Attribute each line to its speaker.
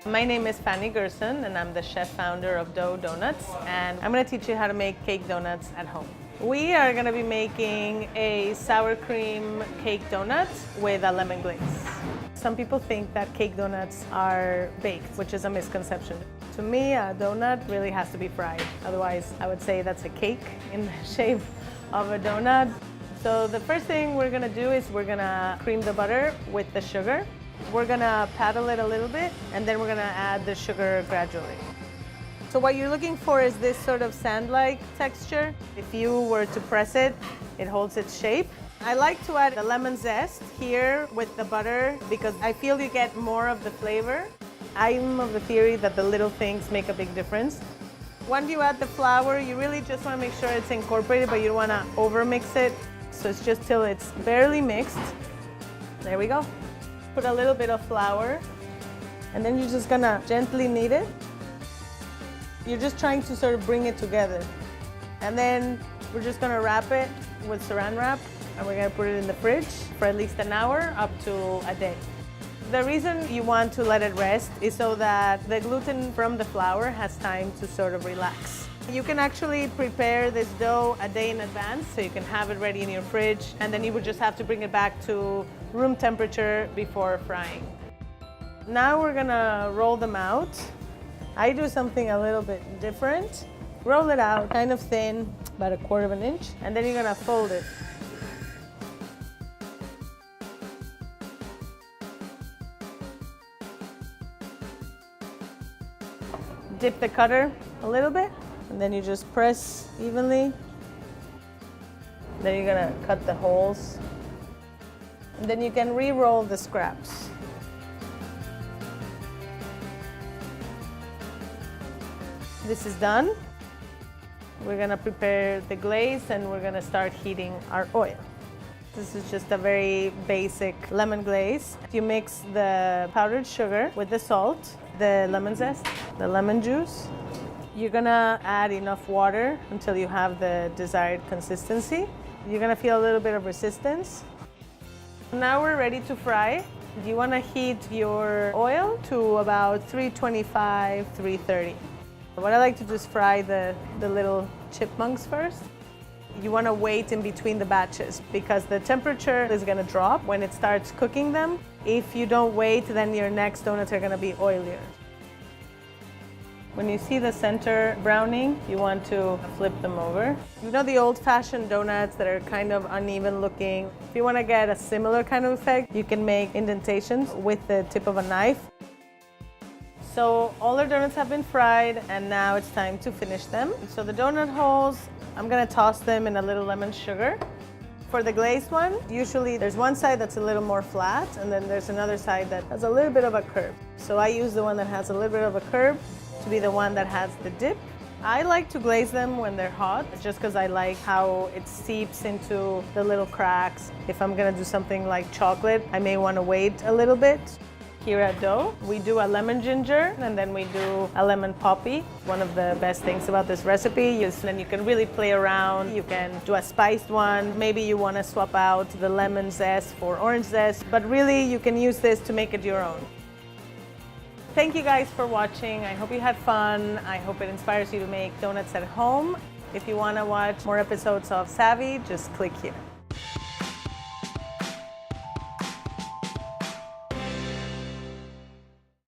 Speaker 1: My name is Fanny Gerson and I'm the chef founder of Doughnuts, and I'm going to teach you how to make cake donuts at home. We are going to be making a sour cream cake donuts with a lemon glaze. Some people think that cake donuts are baked, which is a misconception. To me, a donut really has to be fried. Otherwise, I would say that's a cake in the shape of a donut. So the first thing we're going to do is we're going to cream the butter with the sugar. We're going to paddle it a little bit, and then we're going to add the sugar gradually. So what you're looking for is this sort of sand-like texture. If you were to press it, it holds its shape. I like to add the lemon zest here with the butter because I feel you get more of the flavor. I'm of the theory that the little things make a big difference. Once you add the flour, you really just want to make sure it's incorporated, but you don't want to over-mix it. So it's just till it's barely mixed. There we go. Put a little bit of flour, and then you're just gonna gently knead it. You're just trying to sort of bring it together. And then we're just gonna wrap it with saran wrap, and we're gonna put it in the fridge for at least an hour up to a day. The reason you want to let it rest is so that the gluten from the flour has time to sort of relax. You can actually prepare this dough a day in advance, so you can have it ready in your fridge, and then you would just have to bring it back to room temperature before frying. Now we're gonna roll them out. I do something a little bit different. Roll it out kind of thin, about 1/4 inch, and then you're gonna fold it. Dip the cutter a little bit, and then you just press evenly. Then you're gonna cut the holes. And then you can re-roll the scraps. This is done. We're gonna prepare the glaze, and we're gonna start heating our oil. This is just a very basic lemon glaze. You mix the powdered sugar with the salt, the lemon zest, the lemon juice. You're gonna add enough water until you have the desired consistency. You're gonna feel a little bit of resistance. Now we're ready to fry. You wanna heat your oil to about 325, 330. What I like to do is fry the little chipmunks first. You wanna wait in between the batches because the temperature is gonna drop when it starts cooking them. If you don't wait, then your next donuts are gonna be oilier. When you see the center browning, you want to flip them over. You know the old-fashioned donuts that are kind of uneven looking? If you want to get a similar kind of effect, you can make indentations with the tip of a knife. So all our donuts have been fried, and now it's time to finish them. So the donut holes, I'm going to toss them in a little lemon sugar. For the glazed one, usually there's one side that's a little more flat, and then there's another side that has a little bit of a curve. So I use the one that has a little bit of a curve to be the one that has the dip. I like to glaze them when they're hot, just because I like how it seeps into the little cracks. If I'm gonna do something like chocolate, I may want to wait a little bit. Here at Dough, we do a lemon ginger, and then we do a lemon poppy. One of the best things about this recipe is then you can really play around. You can do a spiced one. Maybe you want to swap out the lemon zest for orange zest, but really you can use this to make it your own. Thank you guys for watching. I hope you had fun. I hope it inspires you to make donuts at home. If you want to watch more episodes of Savvy, just click here.